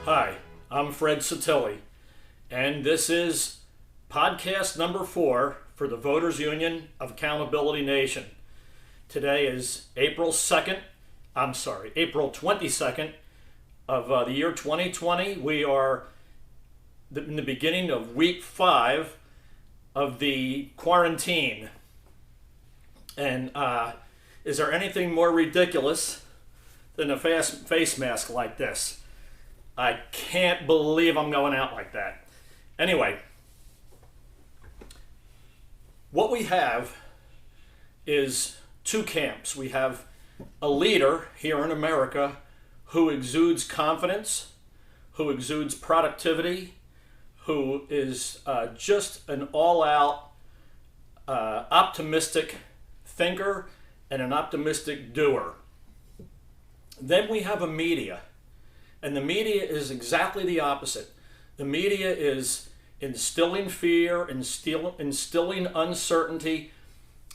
Hi, I'm Fred Satilli, and this is podcast number 4 for the Voters Union of Accountability Nation. Today is April 22nd of the year 2020. We are in the beginning of week 5 of the quarantine. And is there anything more ridiculous than a face mask like this? I can't believe I'm going out like that. Anyway, what we have is two camps. We have a leader here in America who exudes confidence, who exudes productivity, who is just an all-out optimistic thinker and an optimistic doer. Then we have a media. And the media is exactly the opposite. The media is instilling fear, instilling uncertainty.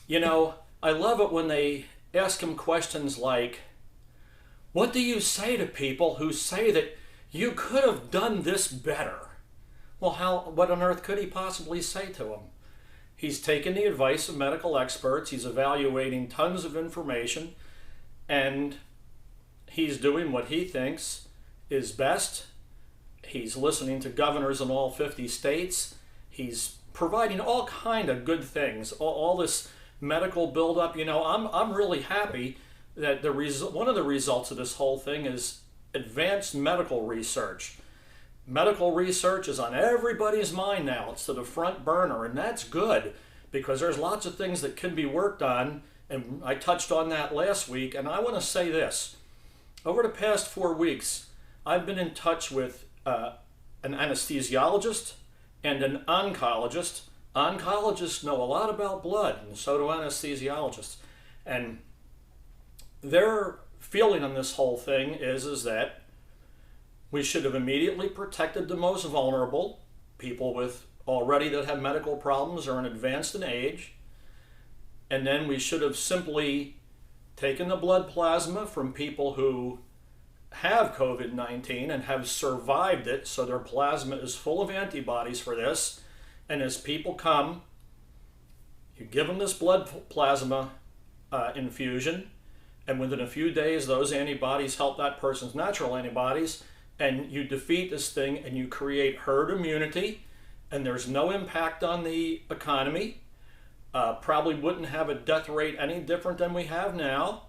You know, I love it when they ask him questions like, what do you say to people who say that you could have done this better? Well, what on earth could he possibly say to them? He's taken the advice of medical experts. He's evaluating tons of information, and he's doing what he thinks is best. He's listening to governors in all 50 states. He's providing all kind of good things. All this medical buildup. You know, I'm really happy that one of the results of this whole thing is advanced medical research. Medical research is on everybody's mind now. It's to the front burner, and that's good because there's lots of things that can be worked on, and I touched on that last week. And I want to say this. Over the past 4 weeks, I've been in touch with an anesthesiologist and an oncologist. Oncologists know a lot about blood, and so do anesthesiologists. And their feeling on this whole thing is that we should have immediately protected the most vulnerable, people with already that have medical problems or are advanced in age. And then we should have simply taken the blood plasma from people who have COVID-19 and have survived it, so their plasma is full of antibodies for this. And as people come, you give them this blood plasma infusion, and within a few days those antibodies help that person's natural antibodies, and you defeat this thing and you create herd immunity, and there's no impact on the economy. Probably wouldn't have a death rate any different than we have now.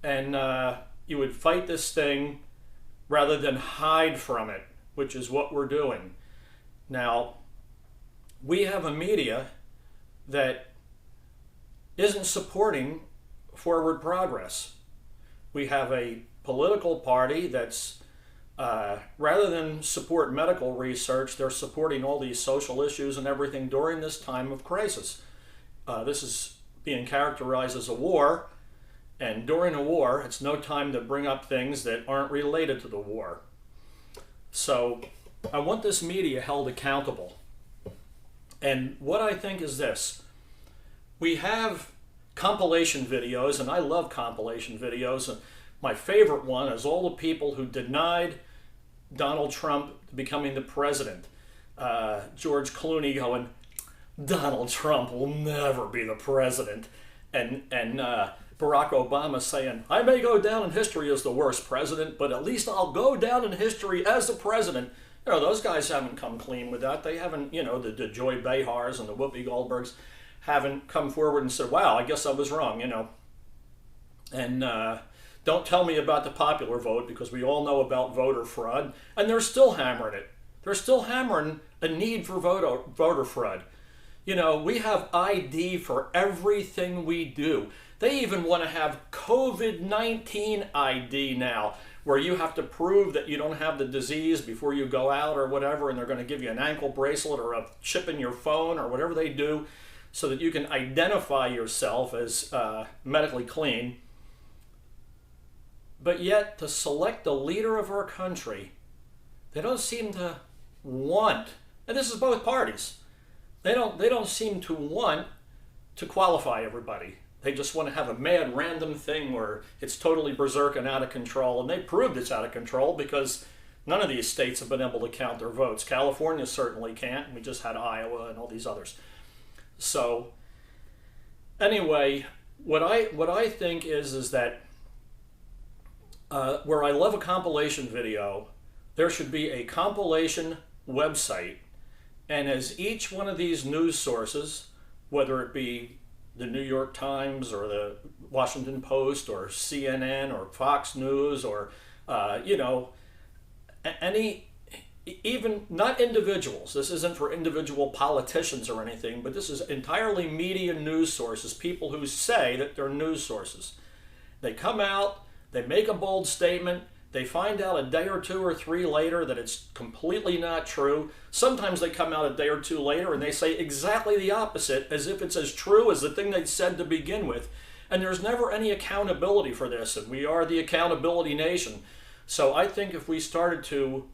And you would fight this thing rather than hide from it, which is what we're doing. Now, we have a media that isn't supporting forward progress. We have a political party that's, rather than support medical research, they're supporting all these social issues and everything during this time of crisis. This is being characterized as a war. And during a war, it's no time to bring up things that aren't related to the war. So I want this media held accountable. And what I think is this. We have compilation videos, and I love compilation videos. And my favorite one is all the people who denied Donald Trump becoming the president. George Clooney going, Donald Trump will never be the president. And Barack Obama saying, I may go down in history as the worst president, but at least I'll go down in history as the president. You know, those guys haven't come clean with that. They haven't, you know, the Joy Behars and the Whoopi Goldbergs haven't come forward and said, wow, I guess I was wrong, you know. And don't tell me about the popular vote, because we all know about voter fraud, and they're still hammering it. They're still hammering a need for voter fraud. You know, we have ID for everything we do. They even want to have COVID-19 ID now, where you have to prove that you don't have the disease before you go out or whatever, and they're going to give you an ankle bracelet or a chip in your phone or whatever they do so that you can identify yourself as medically clean. But yet, to select the leader of our country, they don't seem to want, and this is both parties, they don't seem to want to qualify everybody. They just want to have a mad random thing where it's totally berserk and out of control, and they proved it's out of control because None of these states have been able to count their votes. California certainly can't. We just had Iowa and all these others. So anyway, what I think is that where I love a compilation video, there should be a compilation website, and as each one of these news sources, whether it be the New York Times or the Washington Post or CNN or Fox News or any, even not individuals, this isn't for individual politicians or anything, but this is entirely media news sources, people who say that they're news sources. They come out, they make a bold statement, they find out a day or two or three later that it's completely not true. Sometimes they come out a day or two later and they say exactly the opposite, as if it's as true as the thing they said to begin with. And there's never any accountability for this, and we are the accountability nation. So I think if we started to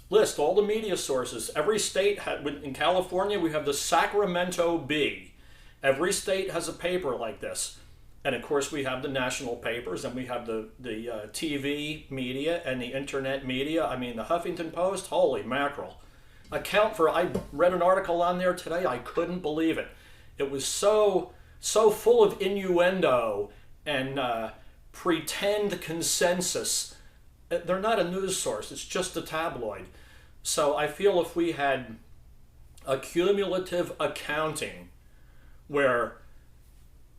list all the media sources, every state had, in California we have the Sacramento Bee. Every state has a paper like this. And of course we have the national papers, and we have the TV media and the internet media. I mean, the Huffington Post, holy mackerel. I read an article on there today, I couldn't believe it. It was so full of innuendo and pretend consensus. They're not a news source, it's just a tabloid. So I feel if we had a cumulative accounting where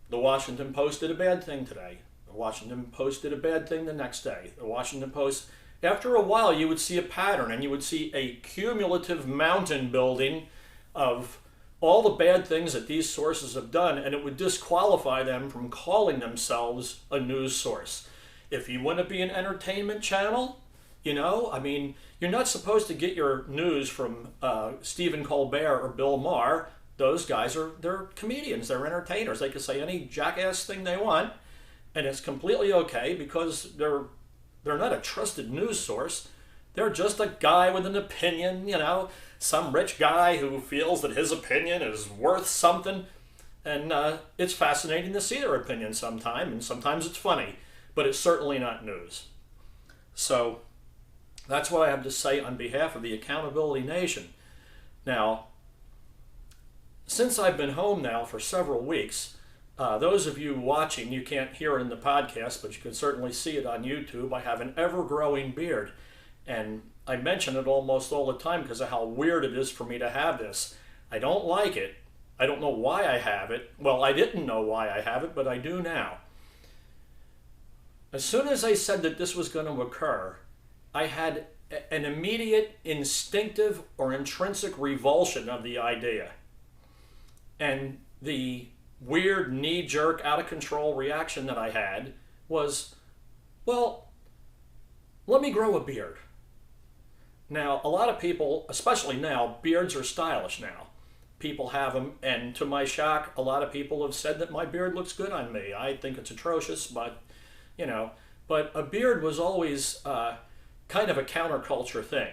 the Washington Post did a bad thing today, the Washington Post did a bad thing the next day, the Washington Post, after a while you would see a pattern, and you would see a cumulative mountain building of all the bad things that these sources have done, and it would disqualify them from calling themselves a news source. If you want to be an entertainment channel, I mean, you're not supposed to get your news from Stephen Colbert or Bill Maher. Those guys they're comedians, they're entertainers. They can say any jackass thing they want, and it's completely okay because they're not a trusted news source. They're just a guy with an opinion, some rich guy who feels that his opinion is worth something. And it's fascinating to see their opinion sometimes, and sometimes it's funny, but it's certainly not news. So that's what I have to say on behalf of the Accountability Nation. Now, since I've been home now for several weeks, those of you watching, you can't hear it in the podcast, but you can certainly see it on YouTube. I have an ever-growing beard, and I mention it almost all the time because of how weird it is for me to have this. I don't like it. I don't know why I have it. Well, I didn't know why I have it, but I do now. As soon as I said that this was going to occur, I had an immediate instinctive or intrinsic revulsion of the idea. And the weird knee-jerk, out-of-control reaction that I had was, well, let me grow a beard. Now, a lot of people, especially now, beards are stylish now. People have them, and to my shock, a lot of people have said that my beard looks good on me. I think it's atrocious, but, but a beard was always kind of a counterculture thing.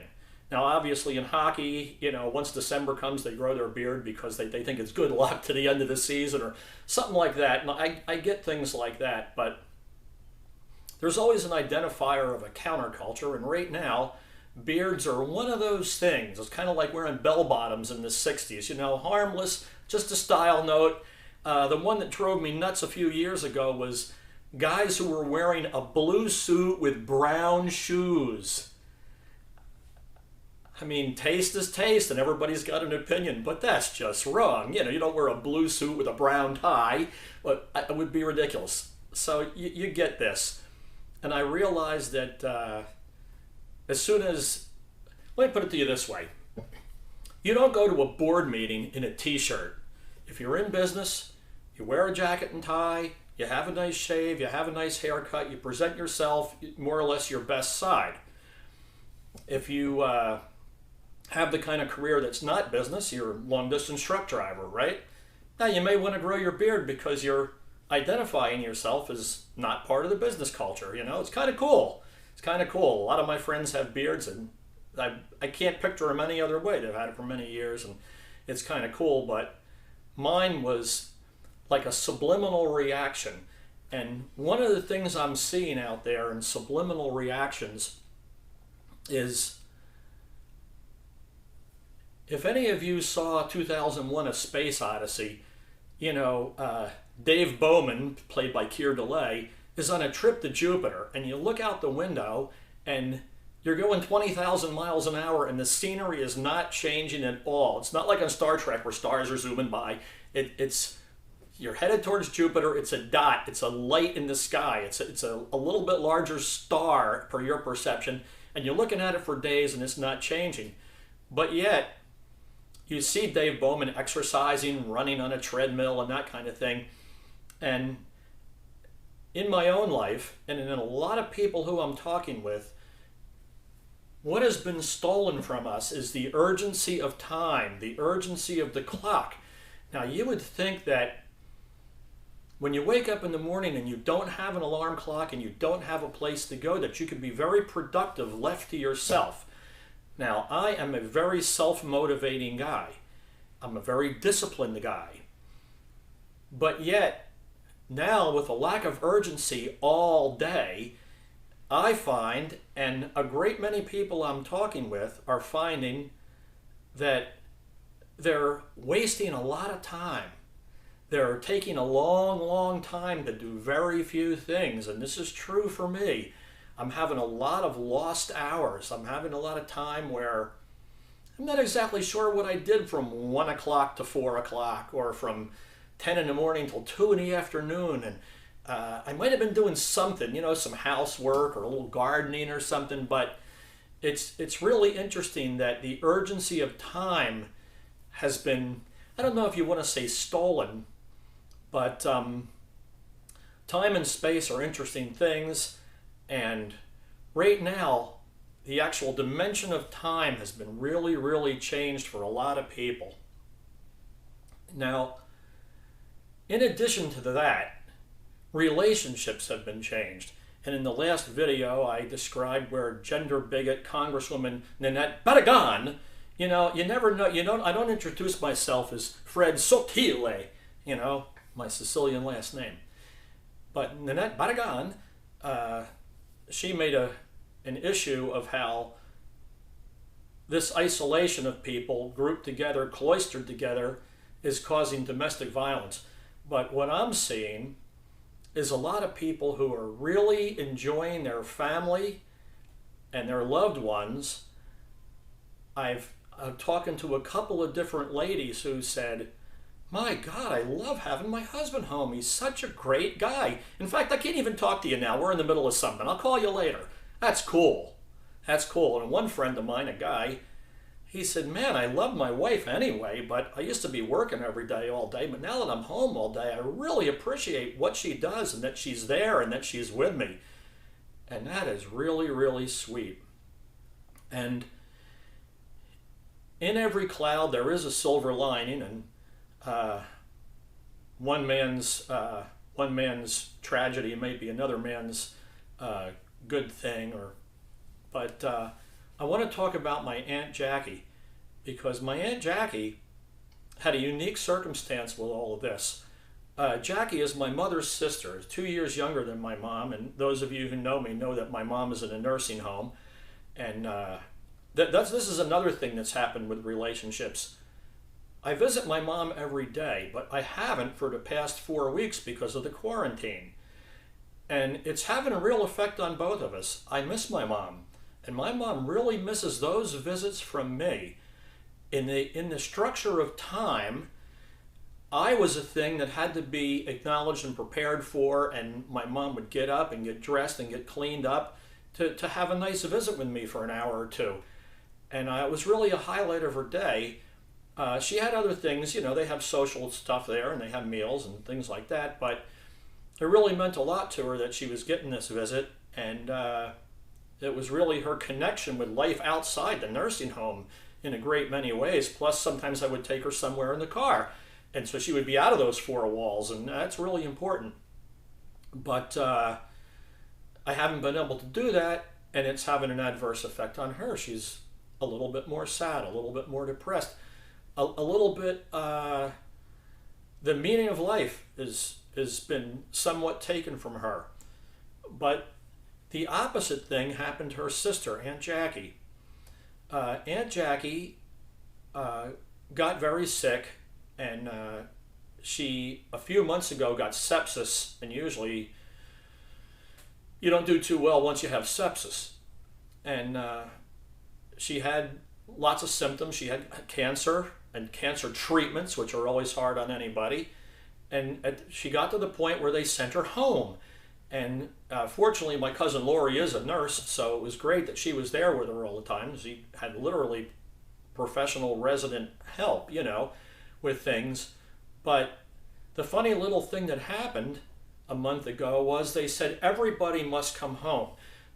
Now, obviously, in hockey, once December comes, they grow their beard because they think it's good luck to the end of the season or something like that. And I get things like that, but there's always an identifier of a counterculture, and right now, beards are one of those things. It's kind of like wearing bell-bottoms in the 60s, harmless, just a style note. The one that drove me nuts a few years ago was guys who were wearing a blue suit with brown shoes. I mean, taste is taste, and everybody's got an opinion, but that's just wrong. You don't wear a blue suit with a brown tie, but it would be ridiculous. So you get this. And I realized that as soon as, let me put it to you this way. You don't go to a board meeting in a t-shirt. If you're in business, you wear a jacket and tie, you have a nice shave, you have a nice haircut, you present yourself more or less your best side. If you have the kind of career that's not business, you're a long-distance truck driver, right? Now, you may want to grow your beard because you're identifying yourself as not part of the business culture. It's kind of cool. It's kind of cool. A lot of my friends have beards, and I can't picture them any other way. They've had it for many years, and it's kind of cool, but mine was like a subliminal reaction. And one of the things I'm seeing out there in subliminal reactions is, if any of you saw 2001: A Space Odyssey, you know, Dave Bowman, played by Keir Dullea, is on a trip to Jupiter, and you look out the window and you're going 20,000 miles an hour and the scenery is not changing at all. It's not like on Star Trek where stars are zooming by. It's you're headed towards Jupiter. It's a dot. It's a light in the sky. It's a little bit larger star per your perception, and you're looking at it for days and it's not changing. But yet, you see Dave Bowman exercising, running on a treadmill and that kind of thing. And in my own life, and in a lot of people who I'm talking with, what has been stolen from us is the urgency of time, the urgency of the clock. Now, you would think that when you wake up in the morning and you don't have an alarm clock and you don't have a place to go, that you could be very productive left to yourself. Now, I am a very self-motivating guy. I'm a very disciplined guy. But yet, now with a lack of urgency all day, I find, and a great many people I'm talking with are finding, that they're wasting a lot of time. They're taking a long, long time to do very few things, and this is true for me. I'm having a lot of lost hours. I'm having a lot of time where I'm not exactly sure what I did from 1 o'clock to 4 o'clock, or from 10 in the morning till 2 in the afternoon, and I might have been doing something, you know, some housework or a little gardening or something, but it's really interesting that the urgency of time has been, I don't know if you want to say stolen, but time and space are interesting things, and right now the actual dimension of time has been really, really changed for a lot of people. Now, in addition to that, relationships have been changed. And in the last video, I described where gender bigot Congresswoman Nanette Barragan, you know, you never know, I don't introduce myself as Fred Sottile, you know, my Sicilian last name. But Nanette Barragan, she made an issue of how this isolation of people grouped together, cloistered together, is causing domestic violence. But what I'm seeing is a lot of people who are really enjoying their family and their loved ones. I'm talking to a couple of different ladies who said, "My God, I love having my husband home. He's such a great guy. In fact, I can't even talk to you now. We're in the middle of something. I'll call you later." That's cool. That's cool. And one friend of mine, a guy, he said, "Man, I love my wife anyway, but I used to be working every day, all day. But now that I'm home all day, I really appreciate what she does and that she's there and that she's with me." And that is really, really sweet. And in every cloud, there is a silver lining, and one man's tragedy may be another man's good thing. But I want to talk about my Aunt Jackie, because my Aunt Jackie had a unique circumstance with all of this. Jackie is my mother's sister, 2 years younger than my mom, and those of you who know me know that my mom is in a nursing home. And this is another thing that's happened with relationships. I visit my mom every day, but I haven't for the past 4 weeks because of the quarantine. And it's having a real effect on both of us. I miss my mom. And my mom really misses those visits from me. In the structure of time, I was a thing that had to be acknowledged and prepared for, and my mom would get up and get dressed and get cleaned up to have a nice visit with me for an hour or two. And it was really a highlight of her day. She had other things, you know, they have social stuff there and they have meals and things like that, but it really meant a lot to her that she was getting this visit, and it was really her connection with life outside the nursing home in a great many ways. Plus, sometimes I would take her somewhere in the car, and so she would be out of those four walls, and that's really important. But I haven't been able to do that, and it's having an adverse effect on her. She's a little bit more sad, a little bit more depressed, a little bit, the meaning of life has been somewhat taken from her. But The opposite thing happened to her sister, Aunt Jackie. Aunt Jackie got very sick, and she, a few months ago, got sepsis, and usually you don't do too well once you have sepsis. And she had lots of symptoms. She had cancer and cancer treatments, which are always hard on anybody. And she got to the point where they sent her home. And fortunately, my cousin Lori is a nurse, so it was great that she was there with her all the time. She had literally professional resident help, with things. But the funny little thing that happened a month ago was they said everybody must come home.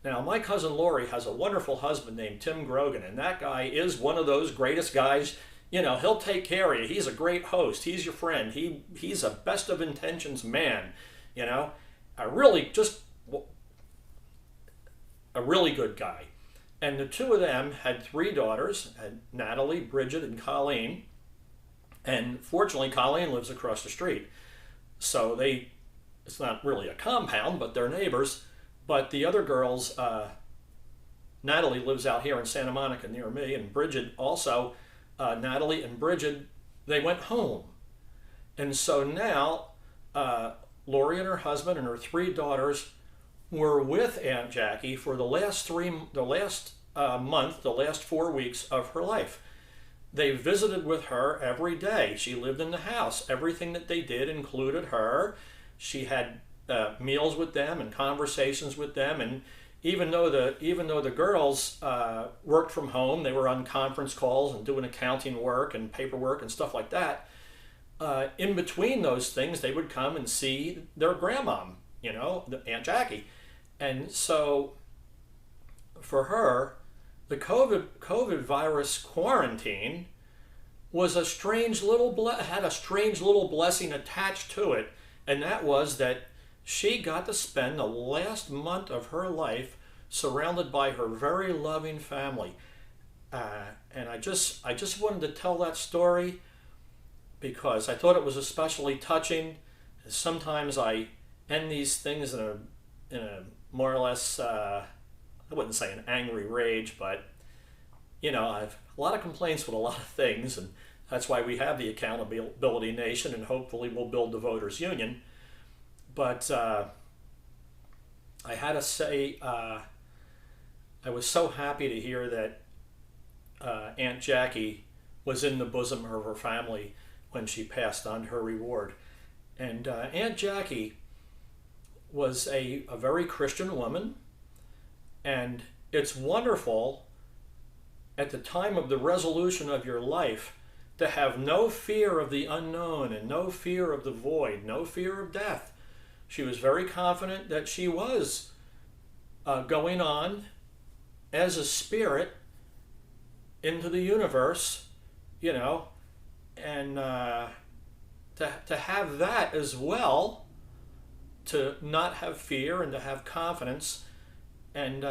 Now, my cousin Lori has a wonderful husband named Tim Grogan, and that guy is one of those greatest guys. He'll take care of you. He's a great host. He's your friend. He's a best of intentions man, a really good guy. And the two of them had 3 daughters, had Natalie, Bridget, and Colleen. And fortunately, Colleen lives across the street. So it's not really a compound, but they're neighbors. But the other girls, Natalie lives out here in Santa Monica near me, and Bridget also, Natalie and Bridget, they went home. And so now, Lori and her husband and her 3 daughters were with Aunt Jackie for the last month, the last 4 weeks of her life. They visited with her every day. She lived in the house. Everything that they did included her. She had meals with them and conversations with them. And even though the girls worked from home, they were on conference calls and doing accounting work and paperwork and stuff like that. In between those things, they would come and see their grandmom, Aunt Jackie. And so for her, the COVID virus quarantine was had a strange little blessing attached to it, and that was that she got to spend the last month of her life surrounded by her very loving family. And I just wanted to tell that story because I thought it was especially touching. Sometimes I end these things in a more or less, I wouldn't say an angry rage, but I have a lot of complaints with a lot of things, and that's why we have the Accountability Nation, and hopefully we'll build the Voters Union. But I had to say, I was so happy to hear that Aunt Jackie was in the bosom of her family when she passed on her reward. And Aunt Jackie was a very Christian woman, and it's wonderful at the time of the resolution of your life to have no fear of the unknown and no fear of the void, no fear of death. She was very confident that she was going on as a spirit into the universe, and to have that as well, to not have fear and to have confidence. And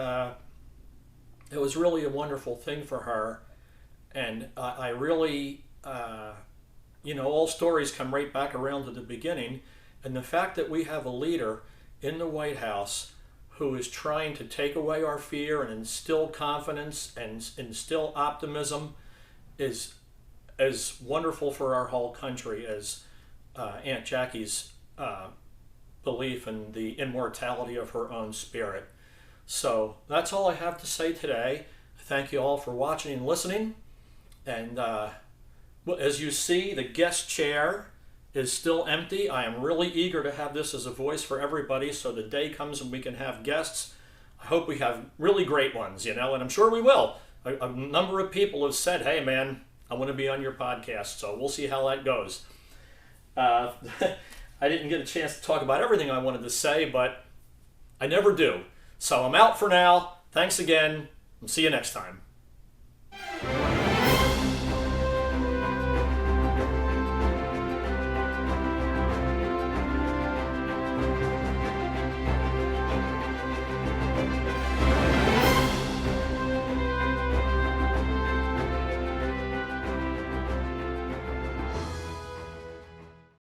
it was really a wonderful thing for her. And I really, all stories come right back around to the beginning. And the fact that we have a leader in the White House who is trying to take away our fear and instill confidence and instill optimism is as wonderful for our whole country as Aunt Jackie's belief in the immortality of her own spirit. So that's all I have to say today. Thank you all for watching and listening. And as you see, the guest chair is still empty. I am really eager to have this as a voice for everybody, so the day comes when we can have guests. I hope we have really great ones, and I'm sure we will. A number of people have said, hey man, I want to be on your podcast, so we'll see how that goes. I didn't get a chance to talk about everything I wanted to say, but I never do. So I'm out for now. Thanks again, and see you next time.